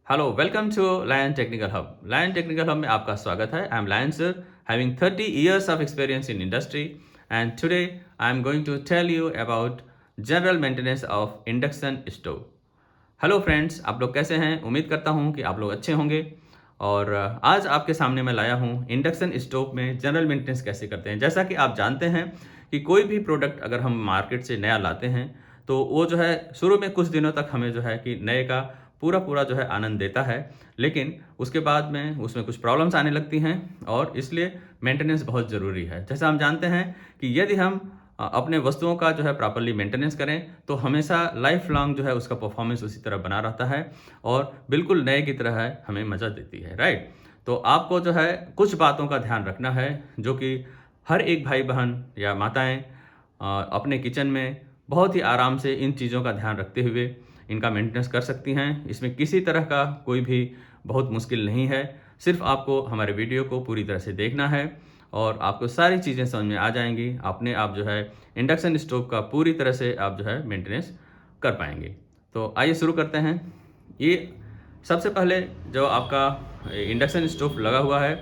Hello welcome to Lion Technical Hub. Lion Technical Hub में आपका स्वागत है। I am Lion sir, having 30 years of experience in industry, and today I am going to tell you about general maintenance of induction stove. Hello friends, आप लोग कैसे हैं? उम्मीद करता हूं कि आप लोग अच्छे होंगे। और आज आपके सामने मैं लाया हूं इंडक्शन स्टोव में जनरल मेंटेनेंस कैसे करते हैं। जैसा कि आप जानते हैं कि कोई भी प्रोडक्ट अगर हम मार्केट से नया लाते हैं तो वो जो है शुरू में कुछ दिनों तक हमें जो है कि नए का पूरा पूरा जो है आनंद देता है, लेकिन उसके बाद में उसमें कुछ प्रॉब्लम्स आने लगती हैं और इसलिए मेंटेनेंस बहुत ज़रूरी है। जैसा हम जानते हैं कि यदि हम अपने वस्तुओं का जो है प्रॉपर्ली मेंटेनेंस करें तो हमेशा लाइफ लॉन्ग जो है उसका परफॉर्मेंस उसी तरह बना रहता है और बिल्कुल नए की तरह है, हमें मज़ा देती है, राइट। तो आपको जो है कुछ बातों का ध्यान रखना है जो कि हर एक भाई बहन या माताएं अपने किचन में बहुत ही आराम से इन चीज़ों का ध्यान रखते हुए इनका मेंटेनेंस कर सकती हैं। इसमें किसी तरह का कोई भी बहुत मुश्किल नहीं है। सिर्फ आपको हमारे वीडियो को पूरी तरह से देखना है और आपको सारी चीज़ें समझ में आ जाएंगी। अपने आप जो है इंडक्शन स्टोव का पूरी तरह से आप जो है मेंटेनेंस कर पाएंगे। तो आइए शुरू करते हैं। ये सबसे पहले जो आपका इंडक्शन स्टोव लगा हुआ है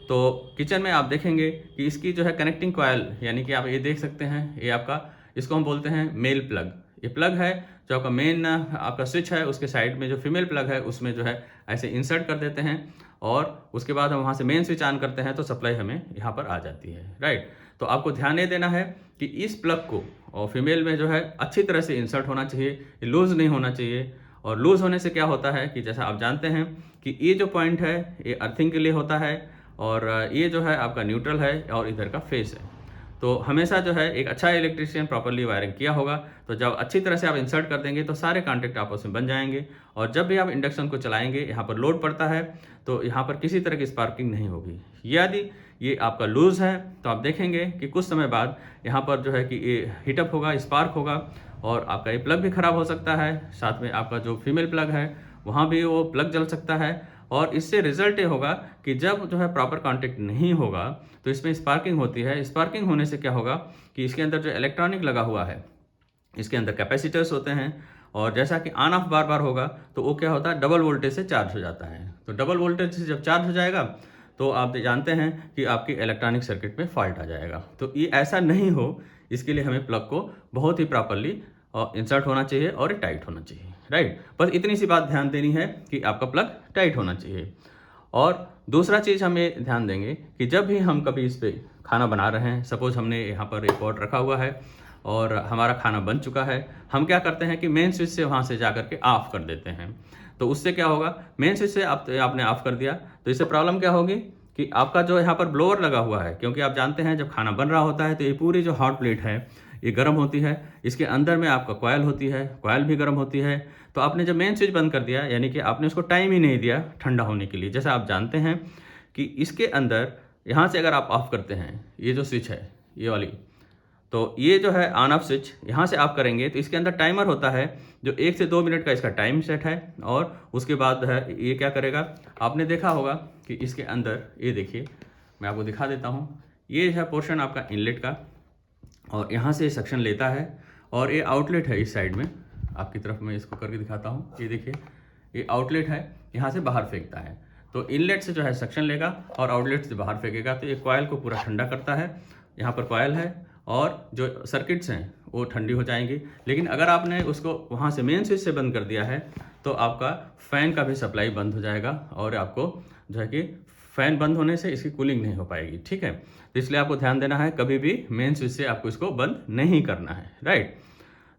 तो किचन में आप देखेंगे कि इसकी जो है कनेक्टिंग कॉयल, यानी कि आप ये देख सकते हैं, ये आपका इसको हम बोलते हैं मेल प्लग। ये प्लग है जो आपका मेन आपका स्विच है, उसके साइड में जो फीमेल प्लग है उसमें जो है ऐसे इंसर्ट कर देते हैं और उसके बाद हम वहाँ से मेन स्विच ऑन करते हैं तो सप्लाई हमें यहाँ पर आ जाती है, राइट। तो आपको ध्यान ये देना है कि इस प्लग को और फीमेल में जो है अच्छी तरह से इंसर्ट होना चाहिए, लूज़ नहीं होना चाहिए। और लूज़ होने से क्या होता है कि जैसा आप जानते हैं कि ये जो पॉइंट है ये अर्थिंग के लिए होता है और ये जो है आपका न्यूट्रल है और इधर का फेस है। तो हमेशा जो है एक अच्छा इलेक्ट्रिशियन प्रॉपर्ली वायरिंग किया होगा तो जब अच्छी तरह से आप इंसर्ट कर देंगे तो सारे कॉन्टेक्ट आपस में बन जाएंगे और जब भी आप इंडक्शन को चलाएंगे, यहाँ पर लोड पड़ता है तो यहाँ पर किसी तरह की स्पार्किंग नहीं होगी। यदि ये आपका लूज़ है तो आप देखेंगे कि कुछ समय बाद यहाँ पर जो है कि ये हीटअप होगा, स्पार्क होगा और आपका ये प्लग भी ख़राब हो सकता है। साथ में आपका जो फीमेल प्लग है वहाँ भी वो प्लग जल सकता है और इससे रिजल्ट ये होगा कि जब जो है प्रॉपर कांटेक्ट नहीं होगा तो इसमें स्पार्किंग होती है। स्पार्किंग होने से क्या होगा कि इसके अंदर जो इलेक्ट्रॉनिक लगा हुआ है, इसके अंदर कैपेसिटर्स होते हैं और जैसा कि ऑन ऑफ बार बार होगा तो वो क्या होता है, डबल वोल्टेज से चार्ज हो जाता है। तो डबल वोल्टेज से जब चार्ज हो जाएगा तो आप जानते हैं कि आपकी इलेक्ट्रॉनिक सर्किट में फॉल्ट आ जाएगा। तो ये ऐसा नहीं हो, इसके लिए हमें प्लग को बहुत ही प्रॉपरली इंसर्ट होना चाहिए और टाइट होना चाहिए, राइट। बस इतनी सी बात ध्यान देनी है कि आपका प्लग टाइट होना चाहिए। और दूसरा चीज़ हमें ध्यान देंगे कि जब भी हम कभी इस पर खाना बना रहे हैं, सपोज हमने यहाँ पर एक पॉट रखा हुआ है और हमारा खाना बन चुका है, हम क्या करते हैं कि मेन स्विच से वहाँ से जा कर के ऑफ कर देते हैं। तो उससे क्या होगा, मेन स्विच से आपने ऑफ कर दिया तो इससे प्रॉब्लम क्या होगी कि आपका जो यहाँ पर ब्लोअर लगा हुआ है, क्योंकि आप जानते हैं जब खाना बन रहा होता है तो ये पूरी जो हॉट प्लेट है ये गर्म होती है, इसके अंदर में आपका कॉयल होती है, कॉयल भी गर्म होती है। तो आपने जब मेन स्विच बंद कर दिया यानी कि आपने उसको टाइम ही नहीं दिया ठंडा होने के लिए। जैसा आप जानते हैं कि इसके अंदर यहाँ से अगर आप ऑफ करते हैं, ये जो स्विच है ये वाली, तो ये जो है ऑन ऑफ स्विच यहाँ से आप करेंगे तो इसके अंदर टाइमर होता है जो 1 से 2 मिनट का इसका टाइम सेट है। और उसके बाद है ये क्या करेगा, आपने देखा होगा कि इसके अंदर ये देखिए, मैं आपको दिखा देता हूँ। ये है पोर्शन आपका इनलेट का और यहाँ से सक्शन लेता है और ये आउटलेट है इस साइड में, आपकी तरफ मैं इसको करके दिखाता हूँ। ये देखिए, ये आउटलेट है, यहाँ से बाहर फेंकता है। तो इनलेट से जो है सक्शन लेगा और आउटलेट से बाहर फेंकेगा तो ये कॉयल को पूरा ठंडा करता है। यहाँ पर कॉयल है और जो सर्किट्स हैं वो ठंडी हो जाएंगी। लेकिन अगर आपने उसको वहाँ से मेन स्विच से बंद कर दिया है तो आपका फ़ैन का भी सप्लाई बंद हो जाएगा और आपको जो है कि फ़ैन बंद होने से इसकी कूलिंग नहीं हो पाएगी, ठीक है। तो इसलिए आपको ध्यान देना है, कभी भी मेन स्विच से आपको इसको बंद नहीं करना है, राइट।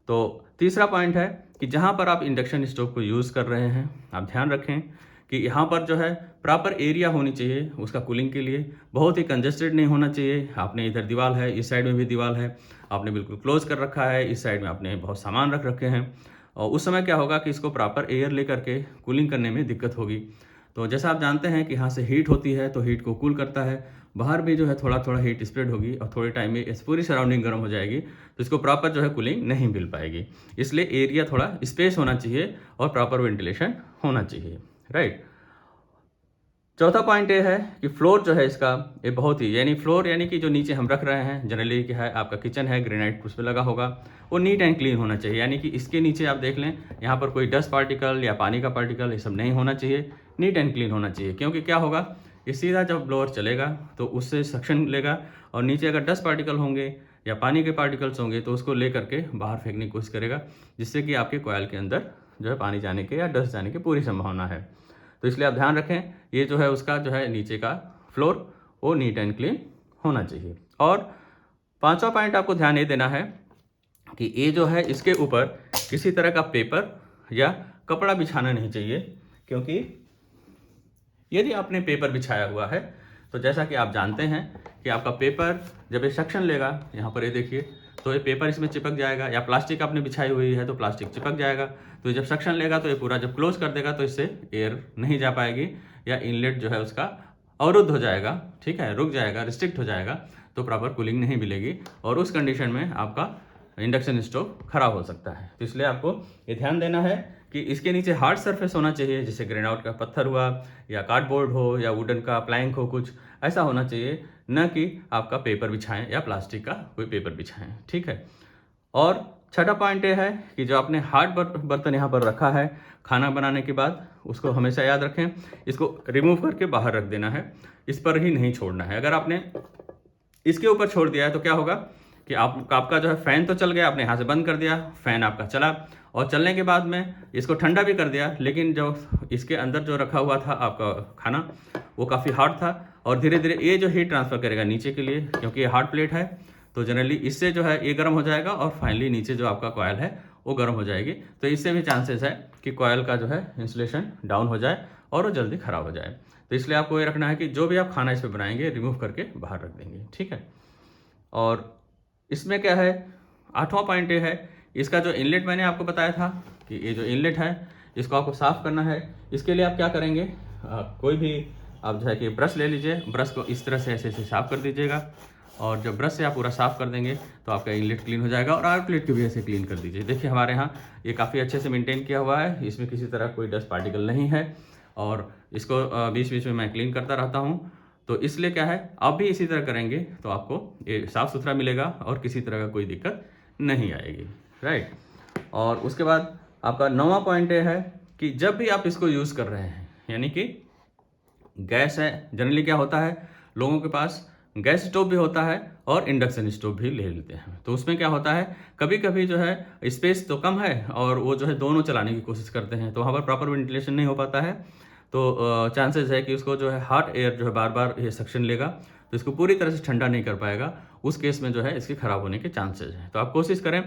तो तीसरा पॉइंट है कि जहाँ पर आप इंडक्शन स्टोव को यूज़ कर रहे हैं आप ध्यान रखें कि यहाँ पर जो है प्रॉपर एरिया होनी चाहिए उसका कूलिंग के लिए। बहुत ही कंजस्टेड नहीं होना चाहिए। आपने इधर दीवार है, इस साइड में भी दीवार है, आपने बिल्कुल क्लोज कर रखा है, इस साइड में आपने बहुत सामान रख रखे हैं और उस समय क्या होगा कि इसको प्रॉपर एयर लेकर के कूलिंग करने में दिक्कत होगी। तो जैसा आप जानते हैं कि यहाँ से हीट होती है तो हीट को कूल करता है, बाहर भी जो है थोड़ा थोड़ा हीट स्प्रेड होगी और थोड़े टाइम में इस पूरी सराउंडिंग गर्म हो जाएगी तो इसको प्रॉपर जो है कूलिंग नहीं मिल पाएगी। इसलिए एरिया थोड़ा स्पेस होना चाहिए और प्रॉपर वेंटिलेशन होना चाहिए, राइट। चौथा पॉइंट ये है कि फ्लोर जो है इसका ये बहुत ही यानी फ्लोर यानी कि जो नीचे हम रख रहे हैं जनरली क्या है आपका किचन है ग्रेनाइट उस पर लगा होगा, वो नीट एंड क्लीन होना चाहिए। यानी कि इसके नीचे आप देख लें यहाँ पर कोई डस्ट पार्टिकल या पानी का पार्टिकल ये सब नहीं होना चाहिए, नीट एंड क्लीन होना चाहिए। क्योंकि क्या होगा ये सीधा जब ब्लोअर चलेगा तो उससे सक्शन लेगा और नीचे अगर डस्ट पार्टिकल होंगे या पानी के पार्टिकल्स होंगे तो उसको ले करके बाहर फेंकने की कोशिश करेगा, जिससे कि आपके कॉइल के अंदर जो है पानी जाने के या डस्ट जाने की पूरी संभावना है। तो इसलिए आप ध्यान रखें ये जो है उसका जो है नीचे का फ्लोर वो नीट एंड क्लीन होना चाहिए। और पांचवा पॉइंट आपको ध्यान ये देना है कि ये जो है इसके ऊपर किसी तरह का पेपर या कपड़ा बिछाना नहीं चाहिए, क्योंकि यदि आपने पेपर बिछाया हुआ है तो जैसा कि आप जानते हैं कि आपका पेपर जब ये सक्शन लेगा, यहाँ पर ये देखिए, तो ये पेपर इसमें चिपक जाएगा, या प्लास्टिक आपने बिछाई हुई है तो प्लास्टिक चिपक जाएगा। तो जब सक्शन लेगा तो ये पूरा जब क्लोज कर देगा तो इससे एयर नहीं जा पाएगी या इनलेट जो है उसका अवरुद्ध हो जाएगा, ठीक है, रुक जाएगा, रिस्ट्रिक्ट हो जाएगा, तो प्रॉपर कूलिंग नहीं मिलेगी और उस कंडीशन में आपका इंडक्शन स्टोव खराब हो सकता है। तो इसलिए आपको ये ध्यान देना है कि इसके नीचे हार्ड सरफेस होना चाहिए, जैसे ग्रेनाइट का पत्थर हुआ या कार्डबोर्ड हो या वुडन का प्लैंक हो, कुछ ऐसा होना चाहिए, न कि आपका पेपर बिछाएं या प्लास्टिक का कोई पेपर बिछाएं, ठीक है। और छठा पॉइंट ये है कि जो आपने हार्ड बर्तन यहाँ पर रखा है खाना बनाने के बाद, उसको हमेशा याद रखें, इसको रिमूव करके बाहर रख देना है, इस पर ही नहीं छोड़ना है। अगर आपने इसके ऊपर छोड़ दिया है तो क्या होगा कि आपका जो है फ़ैन तो चल गया, आपने यहाँ से बंद कर दिया, फ़ैन आपका चला और चलने के बाद में इसको ठंडा भी कर दिया, लेकिन जो इसके अंदर जो रखा हुआ था आपका खाना वो काफ़ी हार्ड था और धीरे धीरे ये जो हीट ट्रांसफ़र करेगा नीचे के लिए, क्योंकि ये हार्ड प्लेट है, तो जनरली इससे जो है ये गर्म हो जाएगा और फाइनली नीचे जो आपका कॉयल है वो गर्म हो जाएगी। तो इससे भी चांसेस है कि कॉयल का जो है इंसुलेशन डाउन हो जाए और वो जल्दी ख़राब हो जाए। तो इसलिए आपको ये रखना है कि जो भी आप खाना इस पर बनाएंगे रिमूव करके बाहर रख देंगे, ठीक है। और इसमें क्या है, आठवां पॉइंट ये है, इसका जो इनलेट मैंने आपको बताया था कि ये जो इनलेट है इसको आपको साफ़ करना है। इसके लिए आप क्या करेंगे, कोई भी आप जो है कि ब्रश ले लीजिए, ब्रश को इस तरह से ऐसे ऐसे साफ़ कर दीजिएगा और जब ब्रश से आप पूरा साफ़ कर देंगे तो आपका इनलेट क्लीन हो जाएगा। और आउटलेट को भी ऐसे क्लीन कर दीजिए। देखिए हमारे यहाँ ये काफ़ी अच्छे से मेंटेन किया हुआ है, इसमें किसी तरह कोई डस्ट पार्टिकल नहीं है और इसको बीच बीच में मैं क्लीन करता रहता हूँ। तो इसलिए क्या है, आप भी इसी तरह करेंगे तो आपको ये साफ़ सुथरा मिलेगा और किसी तरह का कोई दिक्कत नहीं आएगी, राइट। और उसके बाद आपका नौवां पॉइंट ये है कि जब भी आप इसको यूज़ कर रहे हैं, यानी कि गैस है, जनरली क्या होता है लोगों के पास गैस स्टोव भी होता है और इंडक्शन स्टोव भी ले लेते हैं। तो उसमें क्या होता है कभी कभी जो है स्पेस तो कम है और वो जो है दोनों चलाने की कोशिश करते हैं, तो वहाँ पर प्रॉपर वेंटिलेशन नहीं हो पाता है, तो चांसेस है कि उसको जो है हॉट एयर जो है बार बार ये सक्शन लेगा तो इसको पूरी तरह से ठंडा नहीं कर पाएगा। उस केस में जो है इसके ख़राब होने के चांसेस हैं। तो आप कोशिश करें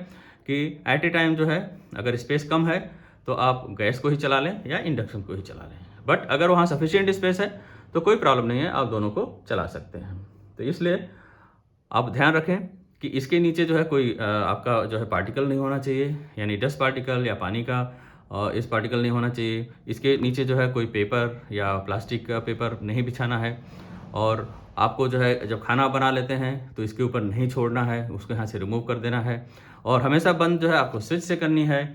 कि एट ए टाइम जो है अगर स्पेस कम है तो आप गैस को ही चला लें या इंडक्शन को ही चला लें, बट अगर वहाँ सफिशिएंट स्पेस है तो कोई प्रॉब्लम नहीं है, आप दोनों को चला सकते हैं। तो इसलिए आप ध्यान रखें कि इसके नीचे जो है कोई आपका जो है पार्टिकल नहीं होना चाहिए, यानी डस्ट पार्टिकल या पानी का इस पार्टिकल नहीं होना चाहिए। इसके नीचे जो है कोई पेपर या प्लास्टिक का पेपर नहीं बिछाना है और आपको जो है जब खाना बना लेते हैं तो इसके ऊपर नहीं छोड़ना है, उसको यहाँ से रिमूव कर देना है। और हमेशा बंद जो है आपको स्विच से करनी है,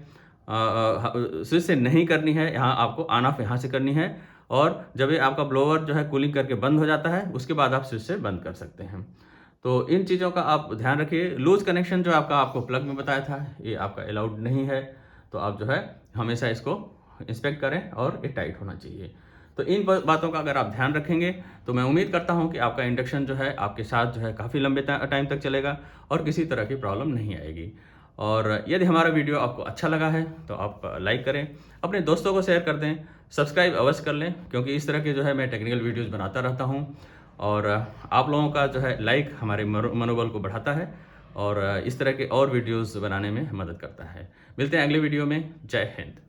स्विच से नहीं करनी है, यहाँ आपको ऑन ऑफ यहाँ से करनी है। और जब ये आपका ब्लोअर जो है कूलिंग करके बंद हो जाता है उसके बाद आप स्विच से बंद कर सकते हैं। तो इन चीज़ों का आप ध्यान रखिए। लूज कनेक्शन जो आपको प्लग में बताया था ये आपका अलाउड नहीं है, तो आप जो है हमेशा इसको इंस्पेक्ट करें और ये टाइट होना चाहिए। तो इन बातों का अगर आप ध्यान रखेंगे तो मैं उम्मीद करता हूं कि आपका इंडक्शन जो है आपके साथ जो है काफ़ी लंबे टाइम तक चलेगा और किसी तरह की प्रॉब्लम नहीं आएगी। और यदि हमारा वीडियो आपको अच्छा लगा है तो आप लाइक करें, अपने दोस्तों को शेयर कर दें, सब्सक्राइब अवश्य कर लें, क्योंकि इस तरह के जो है मैं टेक्निकल वीडियोज़ बनाता रहता हूँ और आप लोगों का जो है लाइक हमारे मनोबल को बढ़ाता है और इस तरह के और वीडियोज़ बनाने में मदद करता है। मिलते हैं अगले वीडियो में। जय हिंद।